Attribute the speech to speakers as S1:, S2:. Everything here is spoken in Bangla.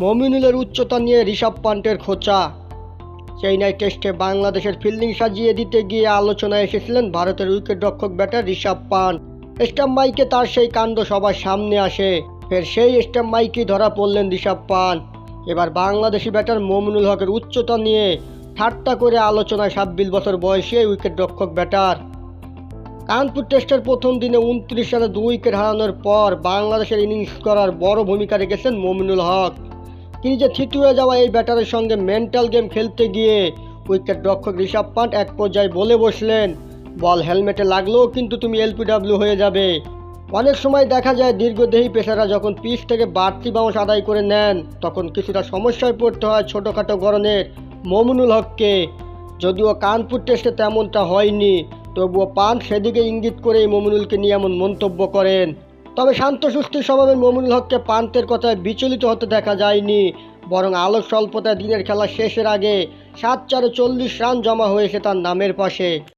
S1: মমিনুলের উচ্চতা নিয়ে ঋষভ পান্টের খোঁচা। চেন্নাই টেস্টে বাংলাদেশের ফিল্ডিং সাজিয়ে দিতে গিয়ে আলোচনায় এসেছিলেন ভারতের উইকেটরক্ষক ব্যাটার ঋষভ পান্ট। স্ট্যাম্প মাইকে তার সেই কাণ্ড সবার সামনে আসে। ফের সেই স্ট্যাম্প মাইকেই ধরা পড়লেন ঋষভ পান্ট। এবার বাংলাদেশি ব্যাটার মমিনুল হকের উচ্চতা নিয়ে ঠাট্টা করে আলোচনায় 26 বছর বয়সী এই উইকেটরক্ষক ব্যাটার। কানপুর টেস্টের প্রথম দিনে 29 রানে 2 উইকেট হারানোর পর বাংলাদেশের ইনিংস করার বড় ভূমিকা রেখেছেন মমিনুল হক। ক্রিজে থিতুয়ে যাওয়া এই ব্যাটারের সঙ্গে মেন্টাল গেম খেলতে গিয়ে উইকেট রক্ষক ঋষভ পান্ট এক পর্যায়ে বলে বসলেন, বল হেলমেটে লাগলেও কিন্তু তুমি এলপিডব্লিউ হয়ে যাবে। অনেক সময় দেখা যায় দীর্ঘদেহী পেসাররা যখন পিচ থেকে বাড়তি বাউন্স আদায় করে নেন তখন কিছুটা সমস্যায় পড়তে হয় ছোটোখাটো গড়নের মমিনুল হককে। যদিও কানপুর টেস্টে তেমনটা হয়নি, তবুও পান্ট সেদিকে ইঙ্গিত করেই মমিনুলকে নিয়ে এমন মন্তব্য করেন। তবে শান্ত সুস্থির স্বভাবের মমিনুল হককে পান্তের কথায় বিচলিত হতে দেখা যায়নি, বরং আলোক স্বল্পতায় দিনের খেলা শেষের আগে 7 চারে 40 রান জমা হয়েছে তার নামের পাশে।